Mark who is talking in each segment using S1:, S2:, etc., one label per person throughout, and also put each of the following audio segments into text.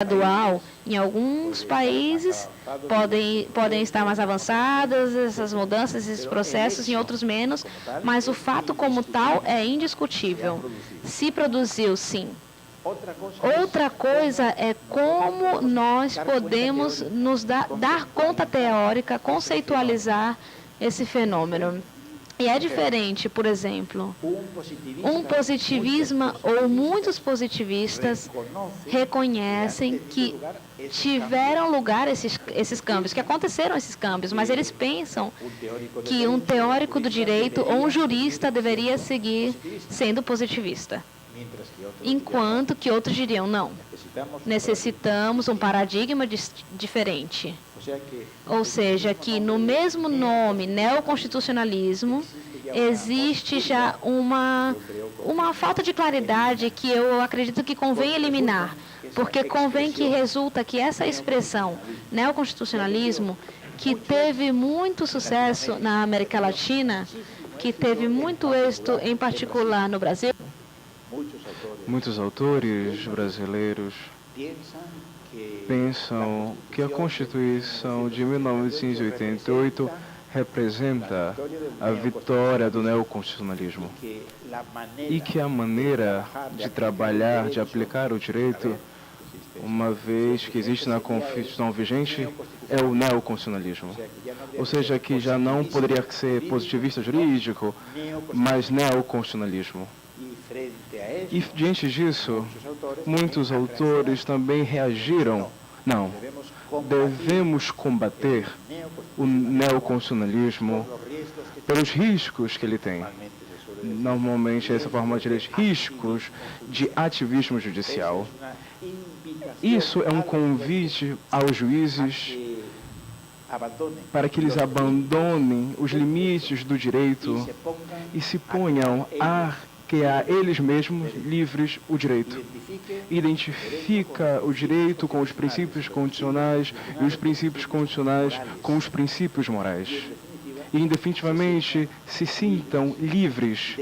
S1: gradual. Em alguns países podem estar mais avançadas essas mudanças, esses processos, em outros menos, mas o fato como tal é indiscutível. Se produziu, sim. Outra coisa é como nós podemos nos dar conta teórica, conceitualizar esse fenômeno. E é diferente, por exemplo, um positivista ou muitos positivistas reconhecem que tiveram lugar esses câmbios, que aconteceram esses câmbios, mas eles pensam que um teórico do direito ou um jurista deveria seguir sendo positivista, enquanto que outros diriam não. Necessitamos um paradigma diferente. Ou seja, que no mesmo nome, neoconstitucionalismo, existe já uma falta de claridade que eu acredito que convém eliminar, porque convém que resulta que essa expressão, neoconstitucionalismo, que teve muito sucesso na América Latina, que teve muito êxito, em particular no Brasil.
S2: Muitos autores brasileiros pensam que a Constituição de 1988 representa a vitória do neoconstitucionalismo e que a maneira de trabalhar, de aplicar o direito, uma vez que existe na Constituição vigente, é o neoconstitucionalismo. Ou seja, que já não poderia ser positivista jurídico, mas neoconstitucionalismo. E diante disso, muitos autores também reagiram. Não, devemos combater o neoconstitucionalismo pelos riscos que ele tem. Normalmente, essa forma de riscos de ativismo judicial. Isso é um convite aos juízes para que eles abandonem os limites do direito e se ponham a criar eles mesmos livres o direito. Identifica o direito com os princípios constitucionais e os princípios constitucionais com os princípios morais. E, definitivamente, se sintam livres,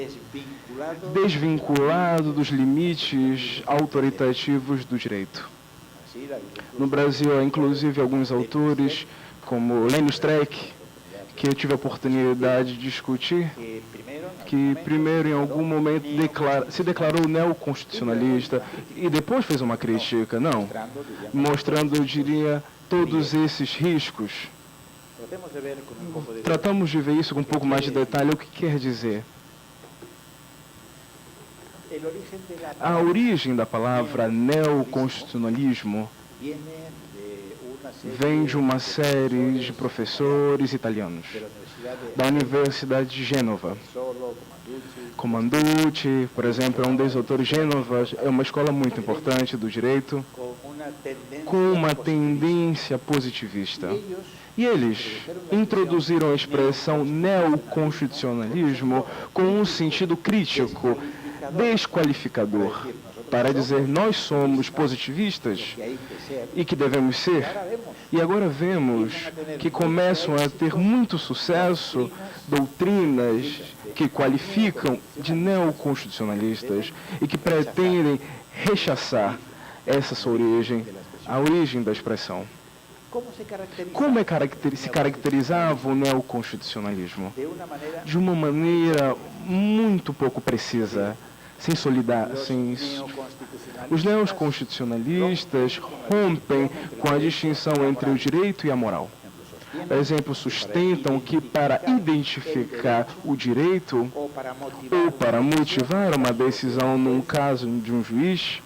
S2: desvinculados dos limites autoritativos do direito. No Brasil, há inclusive alguns autores, como Lênio Streck, que eu tive a oportunidade de discutir, que primeiro, em algum momento, se declarou neoconstitucionalista e depois fez uma crítica, não, mostrando, eu diria, todos esses riscos. Tratamos de ver isso com um pouco mais de detalhe. O que quer dizer? A origem da palavra neoconstitucionalismo vem de uma série de professores italianos da Universidade de Gênova. Comanducci, por exemplo, é um dos autores. Gênova é uma escola muito importante do direito, com uma tendência positivista. E eles introduziram a expressão neoconstitucionalismo com um sentido crítico, desqualificador, para dizer nós somos positivistas e que devemos ser. E agora vemos que começam a ter muito sucesso doutrinas que qualificam de neoconstitucionalistas e que pretendem rechaçar essa sua origem, a origem da expressão. Como se caracterizava o neoconstitucionalismo? De uma maneira muito pouco precisa, sem os neoconstitucionalistas rompem com a distinção entre o direito e a moral. Por exemplo, sustentam que para identificar o direito ou para motivar uma decisão num caso de um juiz,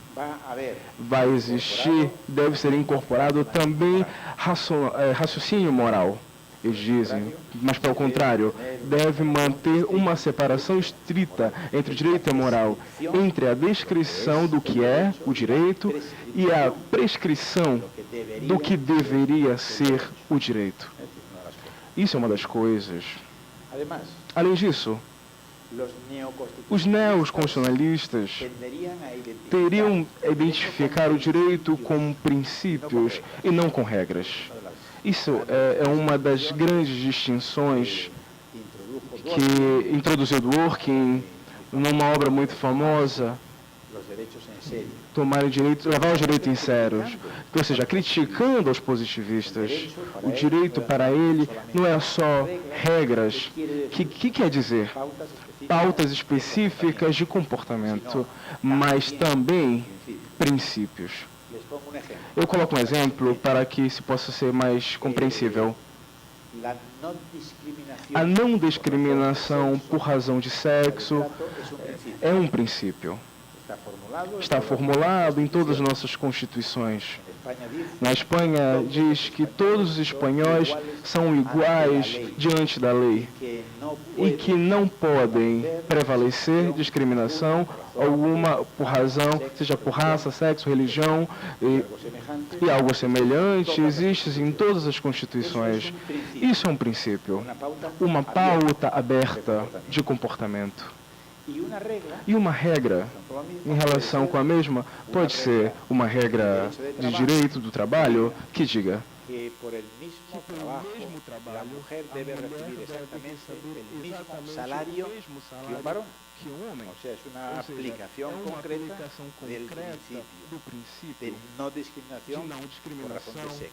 S2: vai existir, deve ser incorporado também raciocínio moral. Eles dizem, mas pelo contrário, deve manter uma separação estrita entre o direito e a moral, entre a descrição do que é o direito e a prescrição do que deveria ser o direito. Isso é uma das coisas. Além disso, os neoconstitucionalistas teriam a identificar o direito com princípios e não com regras. Isso é uma das grandes distinções que introduziu Dworkin numa obra muito famosa, tomar o direito, levar o direito em sério, ou seja, criticando os positivistas. O direito para ele não é só regras, que quer dizer pautas específicas de comportamento, mas também princípios. Eu coloco um exemplo para que se possa ser mais compreensível. A não discriminação por razão de sexo é um princípio. Está formulado em todas as nossas constituições. Na Espanha diz que todos os espanhóis são iguais diante da lei e que não podem prevalecer discriminação alguma por razão, seja por raça, sexo, religião e algo semelhante, existe em todas as constituições. Isso é um princípio, uma pauta aberta de comportamento. E uma regra em relação com a mesma pode ser uma regra de direito do trabalho que diga
S3: que por el mismo trabajo la mujer debe recibir exactamente el mismo salario que un varón. O sea, es una aplicación concreta del principio de no discriminación por razón de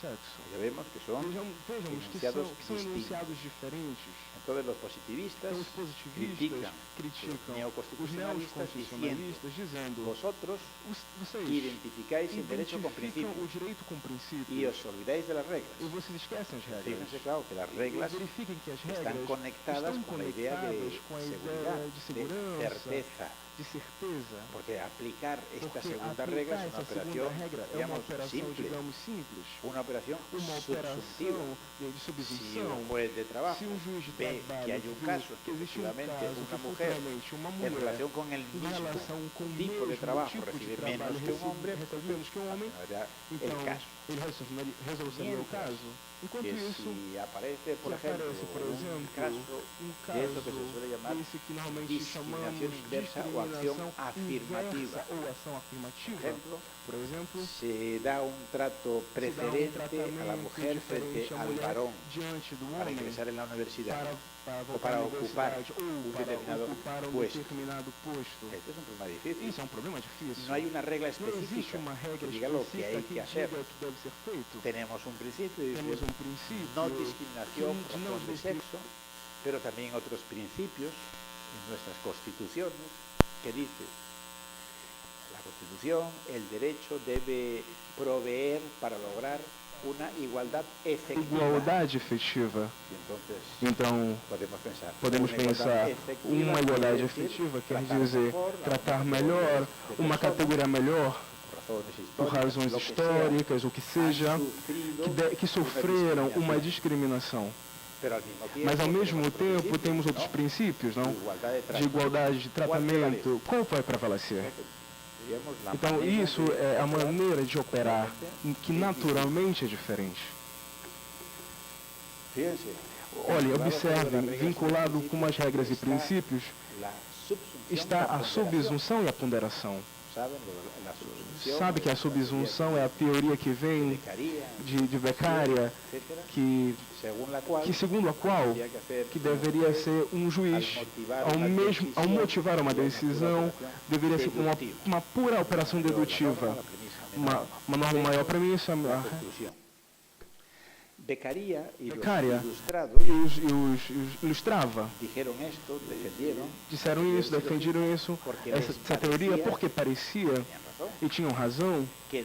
S3: sexo. Ya vemos que son enunciados distintos. Entonces los positivistas critican los neoconstitucionalistas diciendo vosotros identificáis el derecho con principios y os olvidáis de las reglas. Fíjense, claro, que las reglas están conectadas con la idea de seguridad, de certeza. Porque aplicar esta segunda regla es una operación, digamos, simple, una operación subsuntiva. Si un juez de trabajo ve que hay un caso que efectivamente una mujer en relación con el mismo tipo de trabajo recibe menos que un hombre, pues era el caso. Que si aparece, por ejemplo, un caso de eso que se suele llamar discriminación inversa o acción afirmativa. Por ejemplo, se da un trato preferente a la mujer frente al varón para ingresar en la universidad o para ocupar un determinado puesto. Este es un problema difícil. No hay una regla específica que diga lo que hay que hacer. Tenemos un principio, no discriminación por razón de sexo, pero también otros principios en nuestras constituciones que dicen la Constitución, el derecho debe proveer para lograr uma igualdade efetiva.
S2: Então, podemos pensar uma igualdade efetiva quer dizer tratar melhor uma categoria melhor por razões históricas, ou que seja, que sofreram uma discriminação. Mas, ao mesmo tempo, temos outros princípios, não? De igualdade de tratamento. Qual vai prevalecer? Então, isso é a maneira de operar, que naturalmente é diferente. Olha, observem, vinculado com as regras e princípios, está a subsunção e a ponderação. Sabe que a subsunção é a teoria que vem de Beccaria, que segundo a qual que deveria ser um juiz, ao motivar uma decisão, deveria ser uma pura operação dedutiva, uma norma maior para mim. Isso é
S3: Beccaria e
S2: os ilustrava, disseram isso, defenderam isso, essa teoria, porque parecia, e tinham razão, que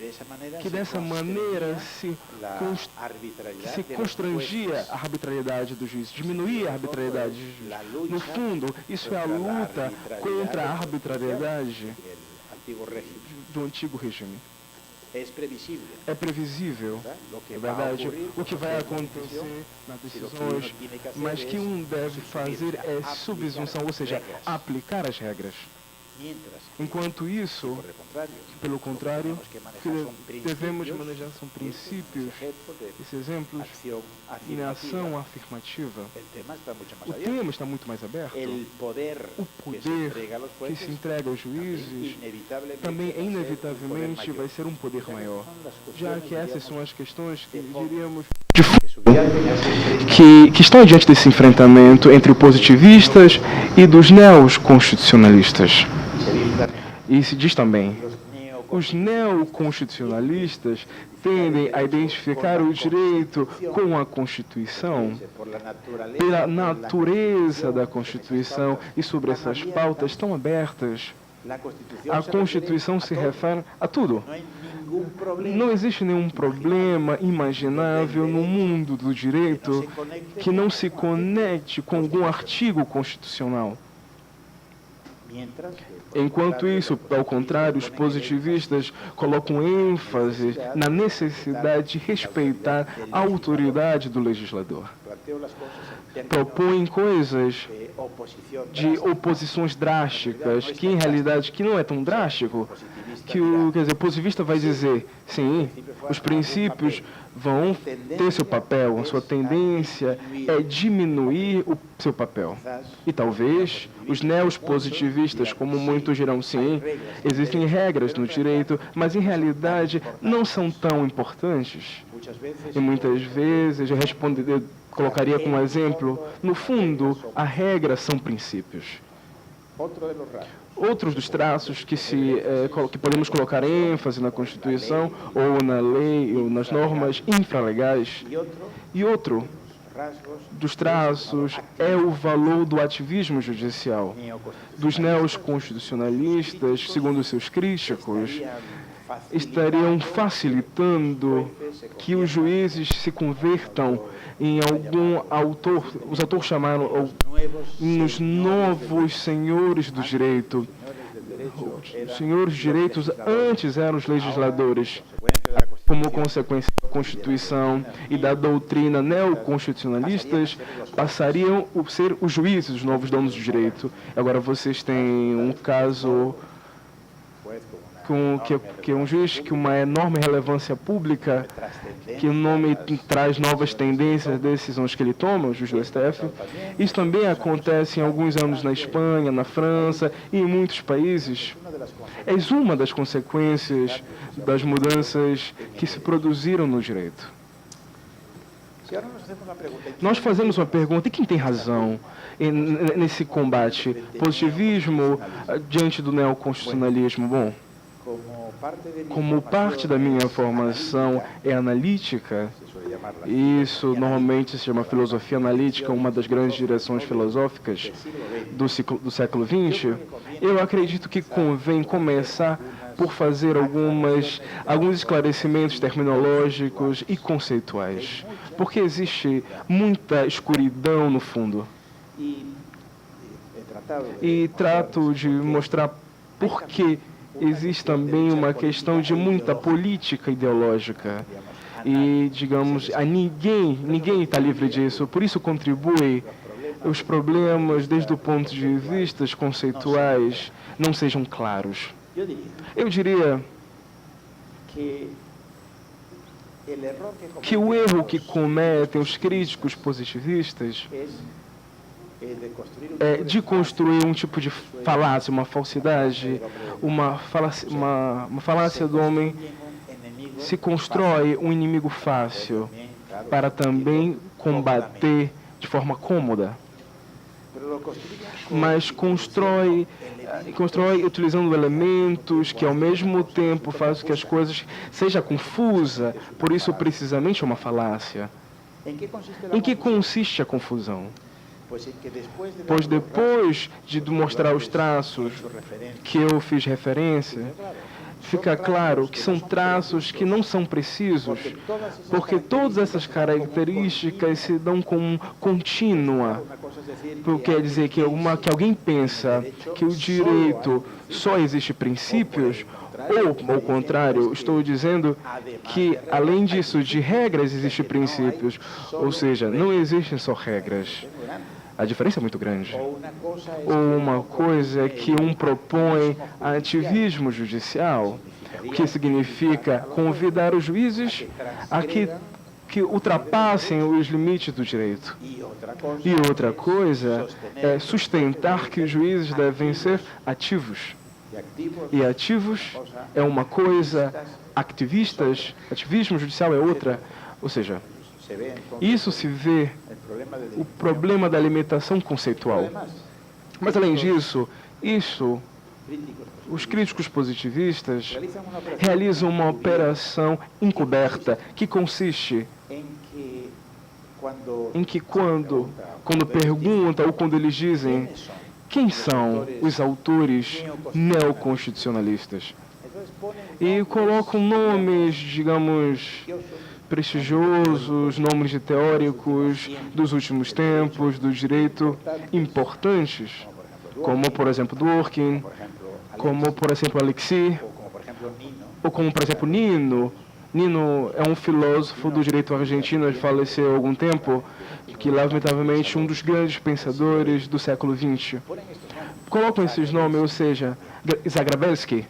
S2: dessa maneira se constrangia a arbitrariedade do juiz, diminuía a arbitrariedade do juiz. No fundo, isso é a luta contra a arbitrariedade do antigo regime. É previsível, é verdade, o que vai acontecer nas decisões, mas que deve fazer é subsunção, ou seja, aplicar as regras. Enquanto isso, pelo contrário, devemos manejar são princípios, esses exemplos, em ação afirmativa. O tema está muito mais aberto. O poder que se entrega aos juízes também, inevitavelmente, vai ser um poder maior, já que essas são as questões que, diríamos, que estão diante desse enfrentamento entre os positivistas e dos neoconstitucionalistas. E se diz também, os neoconstitucionalistas tendem a identificar o direito com a Constituição, pela natureza da Constituição e sobre essas pautas tão abertas. A Constituição se refere a tudo. Não existe nenhum problema imaginável no mundo do direito que não se conecte com algum artigo constitucional. Enquanto isso, ao contrário, os positivistas colocam ênfase na necessidade de respeitar a autoridade do legislador. Propõem coisas de oposições drásticas, que em realidade que não é tão drástico, que o positivista vai dizer, sim, os princípios vão ter seu papel, a sua tendência é diminuir o seu papel. E talvez os neopositivistas, como muitos dirão, sim, existem regras no direito, mas em realidade não são tão importantes. E muitas vezes eu colocaria como exemplo, no fundo, a regra são princípios. Outros dos traços que podemos colocar ênfase na Constituição, ou na lei, ou nas normas infralegais. E outro dos traços é o valor do ativismo judicial. Dos neoconstitucionalistas, segundo seus críticos, estariam facilitando que os juízes se convertam em algum autor, os autores chamaram nos novos senhores do direito. Os senhores de direitos antes eram os legisladores. Como consequência da Constituição e da doutrina neoconstitucionalistas, passariam a ser os juízes, os novos donos do direito. Agora vocês têm um caso que é um juiz com uma enorme relevância pública, que o nome traz novas tendências, decisões que ele toma, o juiz do STF. Isso também acontece em alguns anos na Espanha, na França e em muitos países. É uma das consequências das mudanças que se produziram no direito. Nós fazemos uma pergunta, e quem tem razão nesse combate? Positivismo diante do neoconstitucionalismo? Bom, como parte da minha formação é analítica, isso normalmente se chama filosofia analítica, uma das grandes direções filosóficas do século XX, eu acredito que convém começar por fazer alguns esclarecimentos terminológicos e conceituais, porque existe muita escuridão no fundo. E trato de mostrar por que existe também uma questão de muita política ideológica. E, digamos, ninguém está livre disso. Por isso contribui os problemas, desde o ponto de vista conceituais, não sejam claros. Eu diria que o erro que cometem os críticos positivistas é de construir um tipo de falácia, uma falsidade, uma falácia do homem. Se constrói um inimigo fácil para também combater de forma cômoda, mas constrói utilizando elementos que ao mesmo tempo fazem que as coisas sejam confusas, por isso precisamente é uma falácia. Em que consiste a confusão? Pois depois de mostrar os traços que eu fiz referência, fica claro que são traços que não são precisos, porque todas essas características se dão como contínua. Quer dizer que alguém pensa que o direito só existe princípios, ou, ao contrário, estou dizendo que, além disso, de regras existem princípios, ou seja, não existem só regras. A diferença é muito grande. Ou uma coisa é que propõe ativismo judicial, o que significa convidar os juízes a que ultrapassem os limites do direito. E outra coisa é sustentar que os juízes devem ser ativos. E ativos é uma coisa, ativismo judicial é outra. Ou seja, isso se vê o problema da limitação conceitual. Mas, além disso, isso Os críticos positivistas realizam uma operação encoberta que consiste em que quando perguntam ou quando eles dizem quem são os autores neoconstitucionalistas, e colocam nomes, digamos, prestigiosos, nomes de teóricos dos últimos tempos, do direito, importantes, como, por exemplo, Dworkin, como, por exemplo, Alexis, ou como, por exemplo, Nino. Nino é um filósofo do direito argentino, ele faleceu há algum tempo, que, lamentavelmente, um dos grandes pensadores do século XX. Colocam esses nomes, ou seja, Zagrebelsky,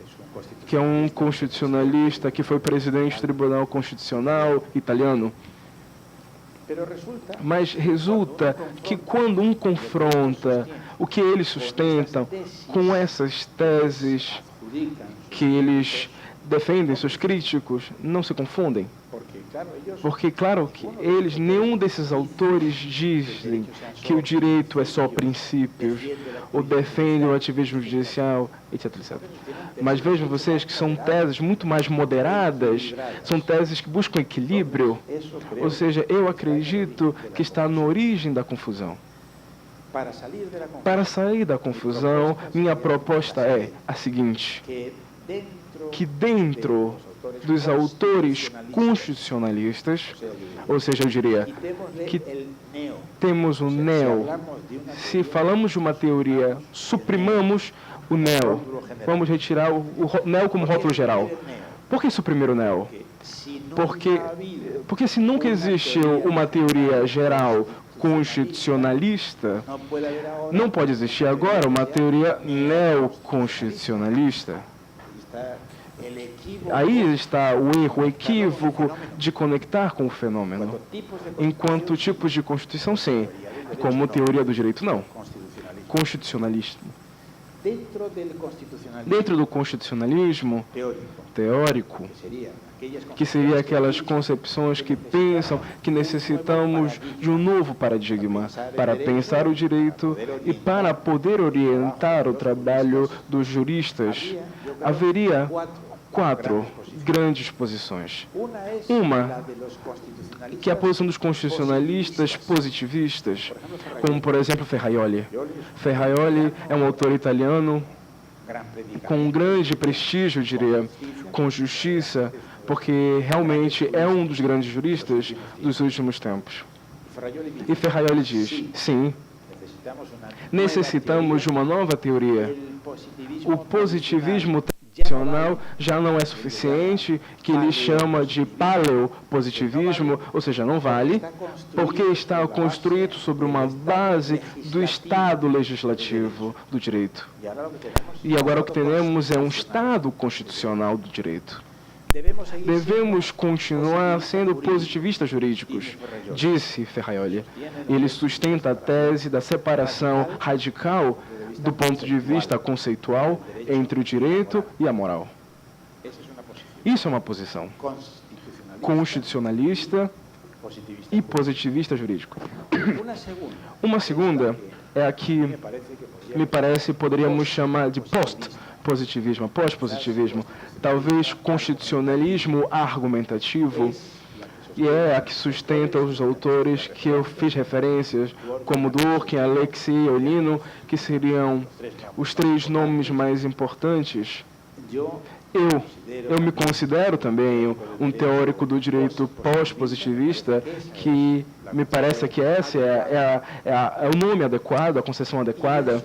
S2: que é um constitucionalista que foi presidente do Tribunal Constitucional italiano. Mas resulta que quando um confronta o que eles sustentam com essas teses que eles defendem, seus críticos, não se confundem. Porque, claro, que eles, nenhum desses autores dizem que o direito é só princípios, ou defendem o ativismo judicial, etc, etc. Mas vejam vocês que são teses muito mais moderadas, são teses que buscam equilíbrio, ou seja, eu acredito que está na origem da confusão. Para sair da confusão, minha proposta é a seguinte, que dentro dos autores constitucionalistas, ou seja, eu diria que temos o neo. Se falamos de uma teoria, suprimamos o neo. Vamos retirar o neo como rótulo geral. Por que suprimir o neo? Porque se nunca existiu uma teoria geral constitucionalista, não pode existir agora uma teoria neoconstitucionalista. Aí está o erro, o equívoco de conectar com o fenômeno. Enquanto tipos de Constituição, sim. Como teoria do direito, não. Constitucionalismo. Dentro do constitucionalismo teórico, que seria aquelas concepções que pensam que necessitamos de um novo paradigma para pensar o direito e para poder orientar o trabalho dos juristas, haveria 4 grandes posições. Uma, que é a posição dos constitucionalistas positivistas, como, por exemplo, Ferraioli. Ferraioli é um autor italiano com um grande prestígio, eu diria, com justiça, porque realmente é um dos grandes juristas dos últimos tempos. E Ferraioli diz, sim, necessitamos de uma nova teoria. O positivismo tradicional já não é suficiente, que ele chama de paleopositivismo, ou seja, não vale, porque está construído sobre uma base do Estado legislativo do direito. E agora o que temos é um Estado constitucional do direito. Devemos continuar sendo positivistas jurídicos, disse Ferraioli. Ele sustenta a tese da separação radical do ponto de vista conceitual entre o direito e a moral. Isso é uma posição constitucionalista e positivista jurídico. Uma segunda é a que, me parece, poderíamos chamar de pós-positivismo, talvez constitucionalismo argumentativo, e é a que sustenta os autores que eu fiz referências, como Dworkin, Alexis e Nino, que seriam os 3 nomes mais importantes. Eu me considero também um teórico do direito pós-positivista, que me parece que esse é o nome adequado, a concepção adequada,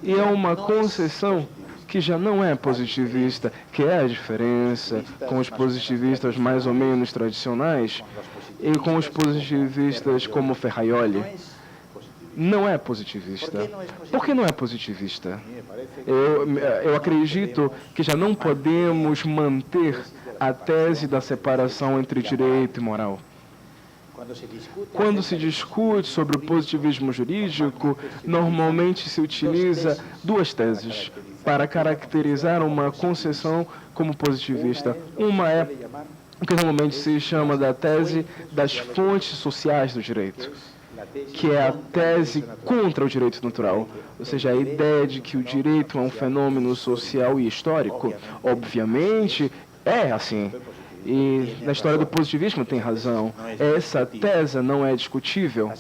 S2: e é uma concepção que já não é positivista, que é a diferença com os positivistas mais ou menos tradicionais e com os positivistas como Ferraioli. Não é positivista. Por que não é positivista? Eu acredito que já não podemos manter a tese da separação entre direito e moral. Quando se discute sobre o positivismo jurídico, normalmente se utiliza 2 teses para caracterizar uma concessão como positivista. Uma é o que normalmente se chama da tese das fontes sociais do direito, que é a tese contra o direito natural, ou seja, a ideia de que o direito é um fenômeno social e histórico. Obviamente, é assim. E na história do positivismo tem razão. Essa tese não é discutível.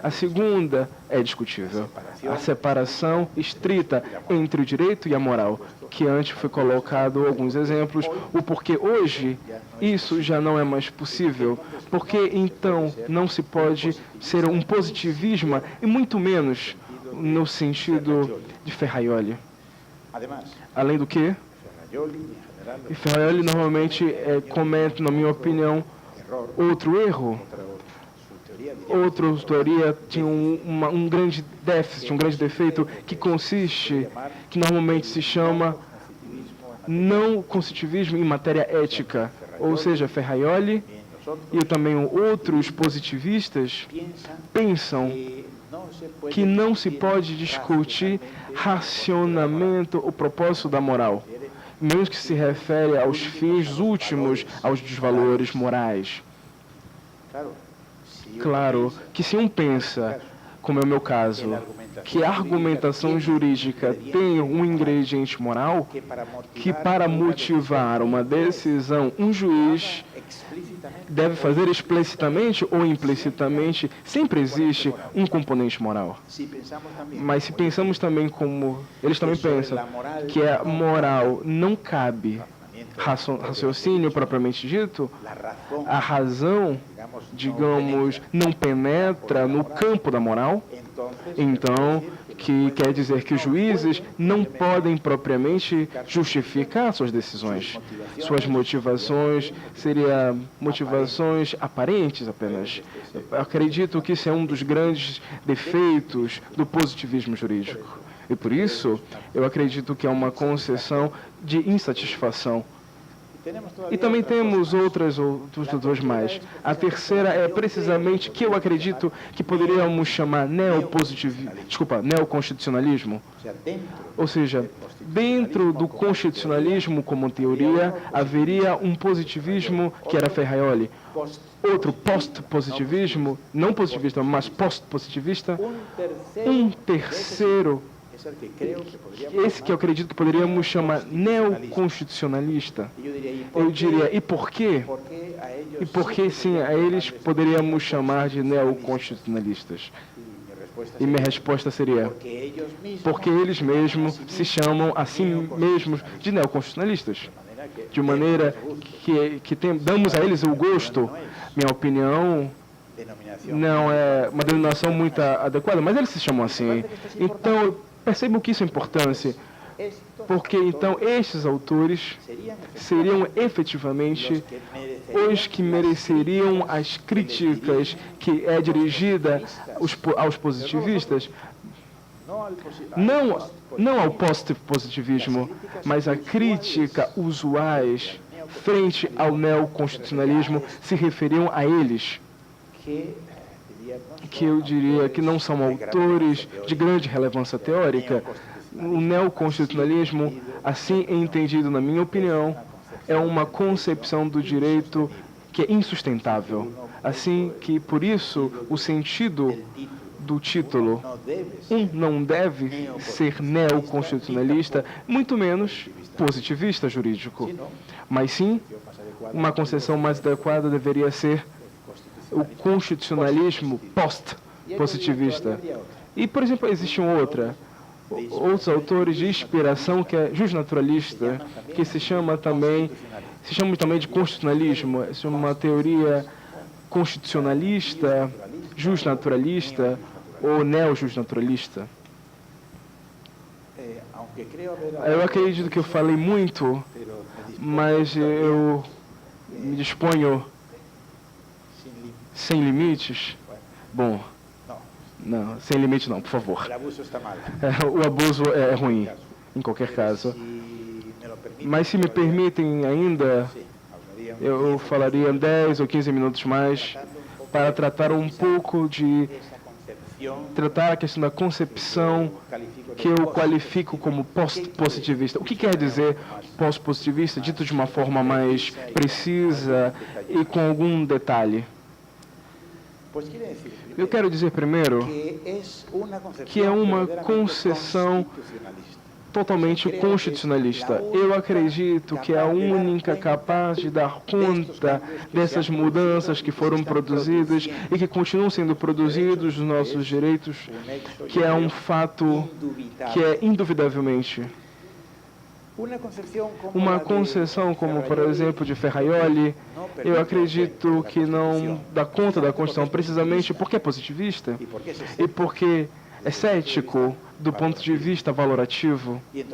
S2: A segunda é discutível. A separação estrita entre o direito e a moral, que antes foi colocado alguns exemplos, o porquê hoje isso já não é mais possível. Porque então não se pode ser um positivismo, e muito menos no sentido de Ferraioli. Além do que, e Ferraioli normalmente comenta, na minha opinião, outro erro. Outra teoria tinha um grande déficit, um grande defeito, que consiste, que normalmente se chama não positivismo em matéria ética. Ou seja, Ferraioli e também outros positivistas pensam que não se pode discutir racionamento, o propósito da moral, mesmo que se refere aos fins últimos, aos valores morais. Claro que se um pensa, como é o meu caso, que a argumentação jurídica tem um ingrediente moral, que para motivar uma decisão, um juiz deve fazer explicitamente ou implicitamente, sempre existe um componente moral. Mas se pensamos também como eles também pensam, que a moral não cabe raciocínio propriamente dito, a razão, digamos, não penetra no campo da moral, então, que quer dizer que os juízes não podem propriamente justificar suas decisões. Suas motivações seriam motivações aparentes apenas. Eu acredito que isso é um dos grandes defeitos do positivismo jurídico. E por isso, eu acredito que é uma concessão de insatisfação. E também temos outros dois mais. A terceira é precisamente que eu acredito que poderíamos chamar neoconstitucionalismo. Ou seja, dentro do constitucionalismo como teoria, haveria um positivismo que era Ferraioli. Outro post-positivismo, não positivista, mas post-positivista. Um terceiro, esse que eu acredito que poderíamos chamar neoconstitucionalista. Eu diria, e por quê? E por que, sim, a eles poderíamos chamar de neoconstitucionalistas? E minha resposta seria, porque eles mesmos se chamam a si mesmos de neoconstitucionalistas. De maneira que damos a eles o gosto, minha opinião, não é uma denominação muito adequada, mas eles se chamam assim. Então, percebam que isso é importante, porque então estes autores seriam efetivamente os que mereceriam as críticas que é dirigida aos positivistas, não ao post-positivismo, mas a crítica usuais frente ao neoconstitucionalismo se referiam a eles, que eu diria que não são autores de grande relevância teórica. O neoconstitucionalismo, assim entendido na minha opinião, é uma concepção do direito que é insustentável. Assim que, por isso, o sentido do título não deve ser neoconstitucionalista, muito menos positivista jurídico. Mas sim, uma concepção mais adequada deveria ser o constitucionalismo post-positivista. E, por exemplo, existe outros autores de inspiração que é justnaturalista, que se chama também de constitucionalismo. É uma teoria constitucionalista, justnaturalista ou neo-justnaturalista. Eu acredito que eu falei muito, mas eu me disponho sem limites. Bom, não, sem limite não, por favor. O abuso é ruim, em qualquer caso. Mas se me permitem ainda, eu falaria 10 ou 15 minutos mais para tratar um pouco tratar a questão da concepção que eu qualifico como post-positivista. O que quer dizer post-positivista, dito de uma forma mais precisa e com algum detalhe? Eu quero dizer primeiro que é uma concessão totalmente constitucionalista. Eu acredito que é a única capaz de dar conta dessas mudanças que foram produzidas e que continuam sendo produzidos nos nossos direitos, que é um fato que é induvidavelmente uma concessão como, por exemplo, de Ferraioli. Eu acredito que não dá conta da Constituição precisamente porque é positivista e porque é cético do ponto de vista valorativo. E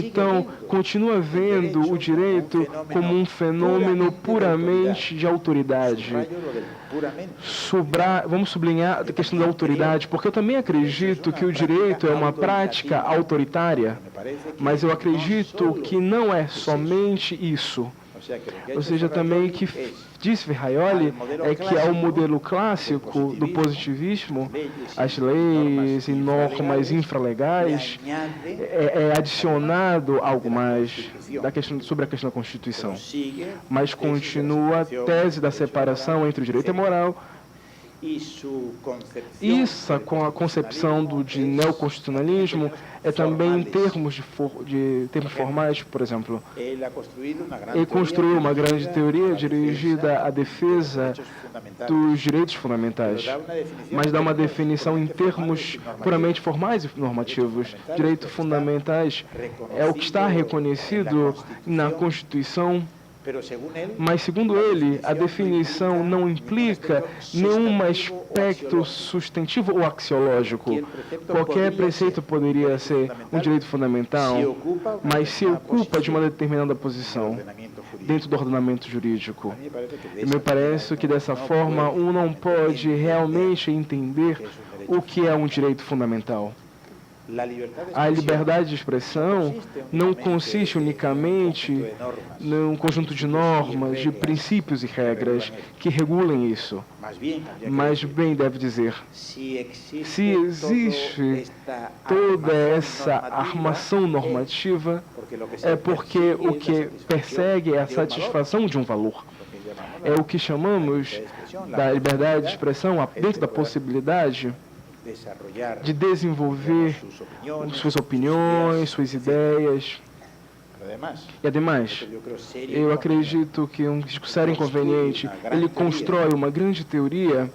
S2: então, continua vendo o direito como um fenômeno puramente de autoridade. Vamos sublinhar a questão da autoridade, porque eu também acredito que o direito é uma prática autoritária, mas eu acredito que não é somente isso. Ou seja, também que disse Ferraioli é que ao modelo clássico do positivismo, as leis e normas infralegais, é adicionado algo mais sobre a questão da Constituição. Mas continua a tese da separação entre o direito e a moral. Isso, com a concepção de neoconstitucionalismo, é também em termos formais, por exemplo. Ele construiu uma grande teoria dirigida à defesa dos direitos fundamentais, mas dá uma definição em termos puramente formais e normativos. Direitos fundamentais é o que está reconhecido na Constituição. Mas, segundo ele, a definição não implica nenhum aspecto substantivo ou axiológico. Qualquer preceito poderia ser um direito fundamental, mas se ocupa de uma determinada posição dentro do ordenamento jurídico. E me parece que, dessa forma, não pode realmente entender o que é um direito fundamental. A liberdade de expressão não consiste unicamente num conjunto de normas, de princípios e regras que regulem isso. Mas bem deve dizer, se existe toda essa armação normativa, é porque o que persegue é a satisfação de um valor. É o que chamamos da liberdade de expressão dentro da possibilidade de desenvolver suas opiniões, suas ideias. E, ademais, eu acredito que um sério inconveniente, ele constrói uma grande teoria,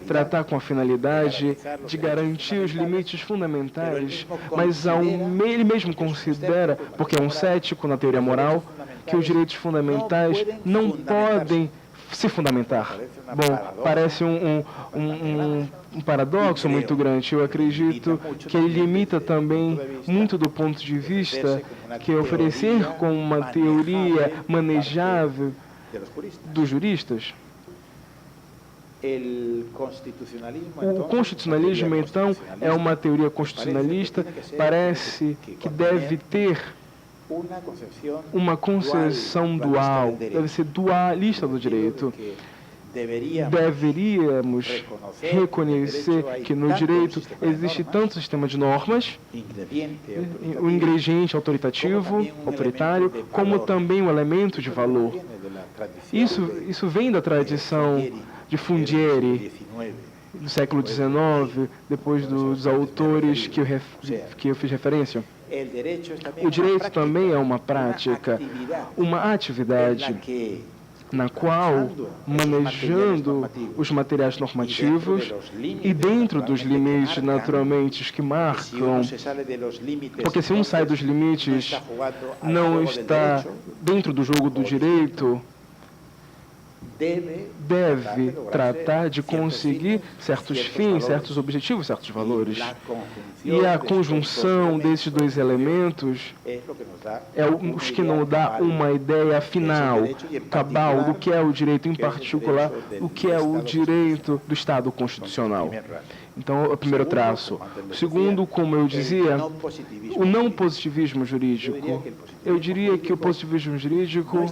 S2: tratar com a finalidade de garantir os limites fundamentais, mas ele mesmo considera, porque é um cético na teoria moral, que os direitos fundamentais não podem se fundamentar. Bom, parece um paradoxo muito grande. Eu acredito que ele limita também muito do ponto de vista que oferecer como uma teoria manejável dos juristas. O constitucionalismo, então, é uma teoria constitucionalista, parece que deve ter uma concepção dual, deve ser dualista do direito. Deveríamos reconhecer que no direito existe tanto sistema de normas, o ingrediente autoritário, como também o elemento de valor. Isso vem da tradição de Fundieri, do século XIX, depois dos autores que eu fiz referência. O direito também é uma prática, uma atividade na qual, manejando os materiais normativos e dentro dos limites, naturalmente, que marcam, porque se um sai dos limites, não está dentro do jogo do direito, deve tratar de conseguir certos fins, certos objetivos, certos valores. E a conjunção desses dois elementos é os que nos dá uma ideia final, cabal, do que é o direito, em particular, o que é o direito do Estado constitucional. Então, é o primeiro traço. O segundo, como eu dizia, o não positivismo jurídico. Eu diria que o positivismo jurídico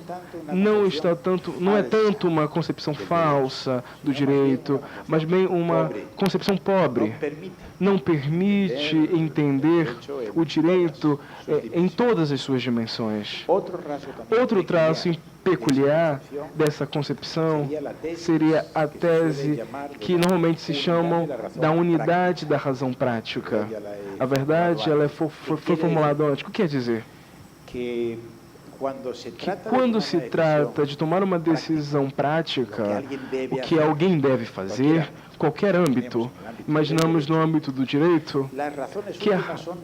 S2: não é tanto uma concepção falsa do direito, mas bem uma concepção pobre. Não permite entender o direito em todas as suas dimensões. Outro traço peculiar dessa concepção seria a tese que normalmente se chamam da unidade da razão prática. A verdade, ela foi formulada antes. O que quer dizer? Que quando se trata de tomar uma decisão prática, o que alguém deve fazer, qualquer âmbito, imaginamos no âmbito do direito,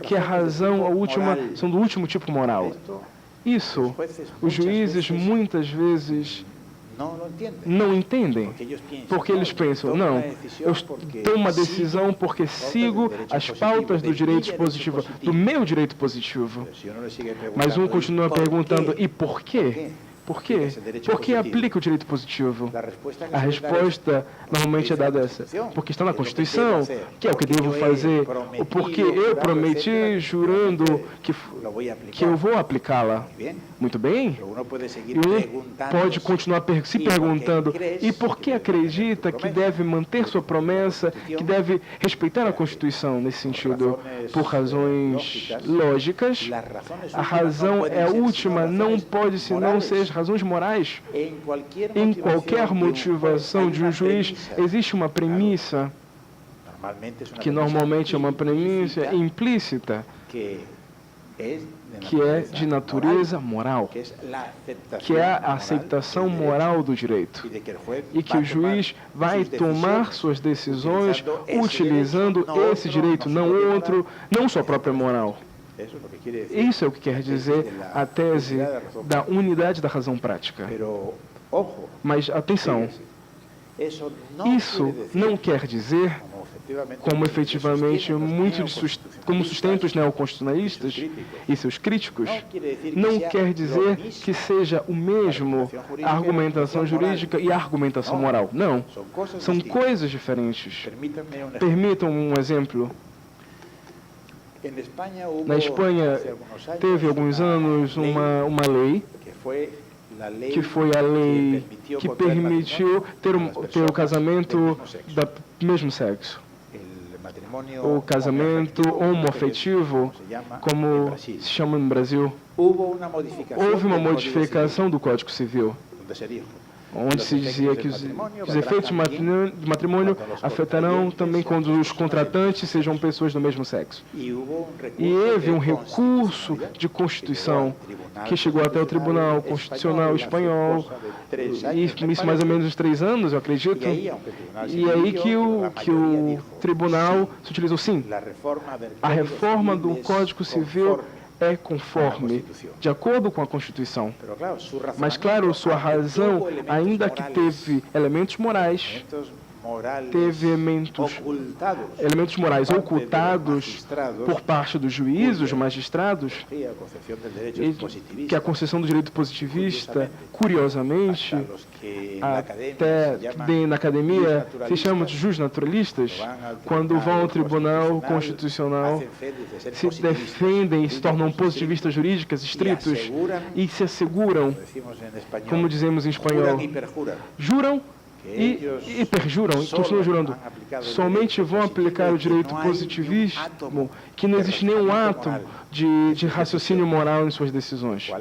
S2: que a razão, a última, são do último tipo moral. Isso, os juízes muitas vezes não entendem, porque eles pensam, não, eu tomo uma decisão porque sigo as pautas do direito positivo, do meu direito positivo. Mas um continua perguntando, e por quê? Por quê? Por que aplica o direito positivo? A resposta normalmente é dada essa. Porque está na Constituição, que é o que devo fazer. Ou porque eu prometi, jurando que eu vou aplicá-la. Muito bem? E um pode continuar se perguntando, e por que acredita que deve manter sua promessa, que deve respeitar a Constituição nesse sentido? Por razões lógicas, a razão é a última, não pode senão ser as razões morais. Em qualquer motivação de um juiz, existe uma premissa, que normalmente é uma premissa implícita, que é de natureza moral, que é a aceitação moral do direito, e que o juiz vai tomar suas decisões utilizando esse direito, não outro, não sua própria moral. Isso é o que quer dizer a tese da unidade da razão prática. Mas, atenção, isso não quer dizer, como efetivamente como sustentam os neoconstitucionalistas e seus críticos, não quer dizer que seja o mesmo a argumentação jurídica e a argumentação moral. Não, são coisas diferentes. Permitam um exemplo. Na Espanha, teve alguns anos uma lei, que foi a lei que permitiu ter o casamento do mesmo sexo. O casamento homoafetivo, como se chama no Brasil. Houve uma modificação do Código Civil, onde se dizia que os efeitos de matrimônio afetarão também quando os contratantes sejam pessoas do mesmo sexo. E houve um recurso de Constituição que chegou até o Tribunal Constitucional Espanhol, e isso mais ou menos uns 3 anos, eu acredito. E aí que o Tribunal se utilizou, sim, a reforma do Código Civil é conforme, de acordo com a Constituição. Mas, claro, sua razão, ainda que teve elementos morais, teve elementos morais ocultados por parte dos juízes, magistrados, que a concepção do direito positivista, curiosamente, até na academia, se chamam de justnaturalistas, quando vão ao Tribunal Constitucional, se defendem e se tornam positivistas jurídicas estritos e se asseguram, como dizemos em espanhol, juram e perjuram, continuam jurando, somente vão aplicar o direito positivismo, que não existe nenhum ato de raciocínio moral em suas decisões,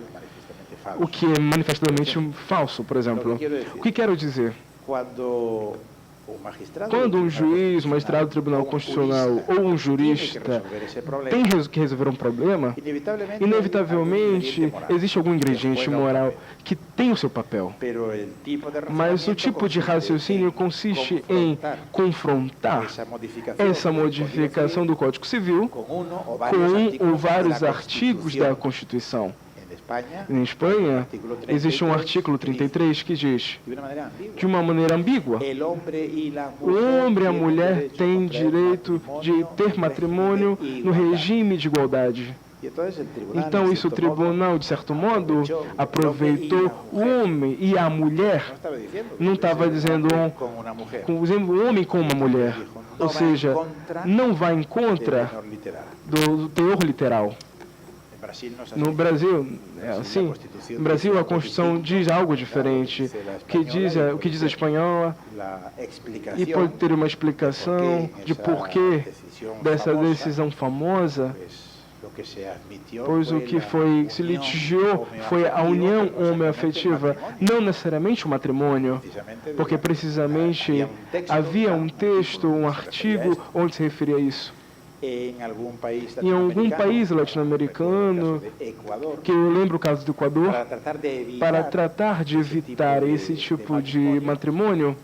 S2: o que é manifestamente falso, por exemplo. O que quero dizer? Quando um juiz, um magistrado do Tribunal Constitucional ou um jurista tem que resolver um problema, inevitavelmente existe algum ingrediente moral que tem o seu papel. Mas o tipo de raciocínio consiste em confrontar essa modificação do Código Civil com um ou vários artigos da Constituição. Em Espanha, existe um artículo 33 que diz, de uma maneira ambígua, o homem e a mulher têm direito de ter matrimônio no regime de igualdade. Então, isso o tribunal, de certo modo, aproveitou o homem e a mulher. Não estava dizendo o homem com uma mulher. Ou seja, não vai em contra do teor literal. No Brasil, assim, no Brasil a Constituição diz algo diferente, o que diz a espanhola, e pode ter uma explicação de porquê dessa decisão famosa, pois o que se litigiou foi a união homoafetiva, não necessariamente o matrimônio, porque precisamente havia um texto, um artigo onde se referia a isso. Em algum país latino-americano, que eu lembro o caso do Equador, para tratar de evitar esse tipo de matrimônio,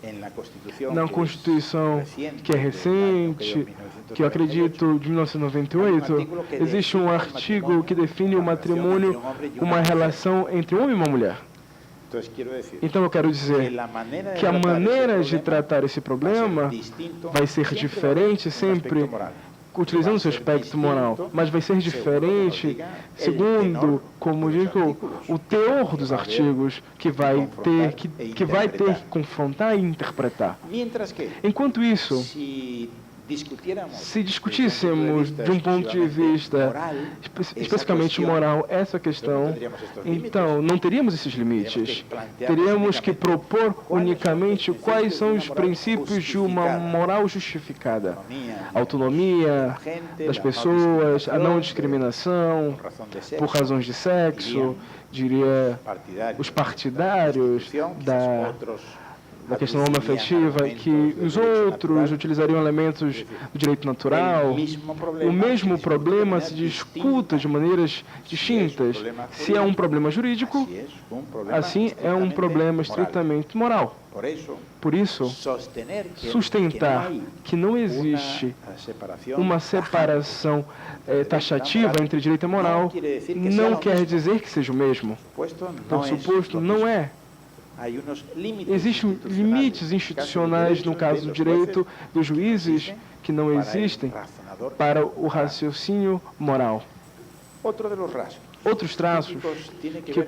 S2: na Constituição que é recente, que eu acredito de 1998, existe um artigo que define o matrimônio como uma relação entre um homem e uma mulher. Então eu quero dizer que a maneira de tratar esse problema vai ser diferente sempre, utilizando seu aspecto moral, mas vai ser diferente segundo, como digo, o teor dos artigos que vai ter que confrontar e interpretar. Enquanto isso, se discutíssemos de um ponto de vista especificamente moral essa questão, então não teríamos esses limites. Teríamos que propor unicamente quais são os princípios de uma moral justificada. A autonomia das pessoas, a não discriminação por razões de sexo, diria os partidários da questão homoafetiva, que os outros utilizariam elementos do direito natural. O mesmo problema se discuta de maneiras distintas. Se é um problema jurídico, assim é um problema estritamente moral. Por isso, sustentar que não existe uma separação taxativa entre direito e moral não quer dizer que seja o mesmo. Por suposto, não é. Existem limites institucionais, no caso do direito dos juízes, que não existem para o raciocínio moral. Outros traços que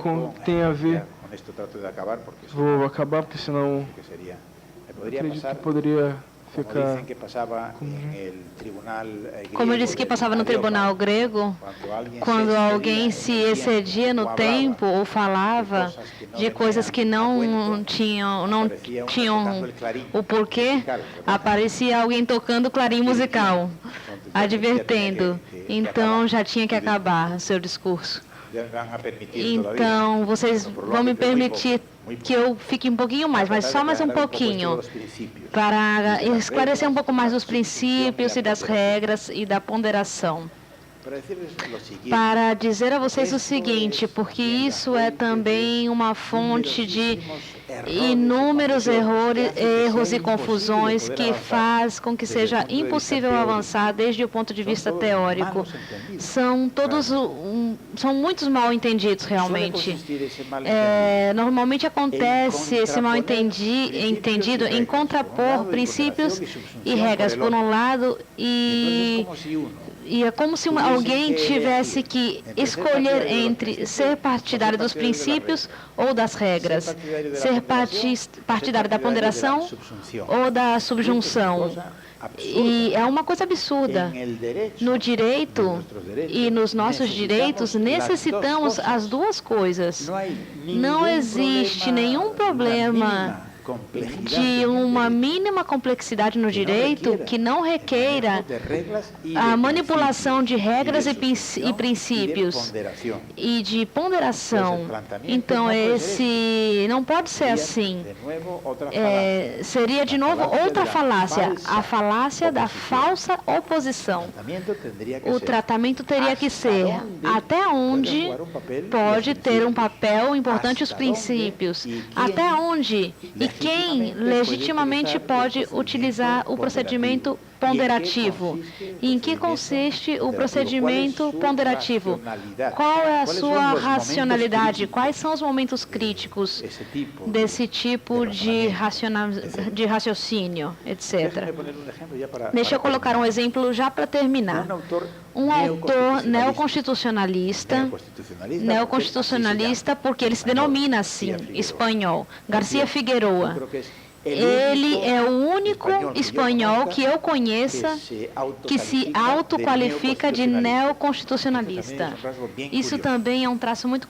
S2: têm a ver... Vou acabar, porque senão acredito que poderia ficar...
S1: Como eu disse que passava no tribunal grego, quando alguém se excedia no tempo ou falava de coisas que não tinham o porquê, aparecia alguém tocando clarim musical, advertendo. Então já tinha que acabar seu discurso. Então, vocês vão me permitir que eu fique um pouquinho mais, mas só mais um pouquinho, para esclarecer um pouco mais dos princípios e das regras e da ponderação. Para dizer a vocês o seguinte, porque isso é também uma fonte de inúmeros erros e confusões que faz com que seja impossível avançar desde o ponto de vista teórico. São muitos mal entendidos realmente. Normalmente acontece esse mal entendido em contrapor princípios e regras por um lado e é como se alguém tivesse que escolher entre ser partidário dos princípios ou das regras, ser partidário da ponderação ou da subjunção. E é uma coisa absurda. No direito e nos nossos direitos, necessitamos as duas coisas. Não existe nenhum problema de uma mínima complexidade no direito que não requeira a manipulação de regras e princípios e de ponderação. Então, esse não pode ser assim. Seria, de novo, outra falácia, a falácia da falsa oposição. O tratamento teria que ser até onde pode ter um papel importante os princípios, até onde e quem legitimamente pode utilizar o procedimento ponderativo. E em que consiste o procedimento ponderativo? Qual é a sua racionalidade? Quais são os momentos críticos desse tipo de raciocínio, etc. Deixa eu colocar um exemplo já para terminar. Um autor neoconstitucionalista porque ele se denomina assim, espanhol, García Figueroa. Ele é o único espanhol que eu conheça que se autoqualifica de neoconstitucionalista. Isso também é um traço muito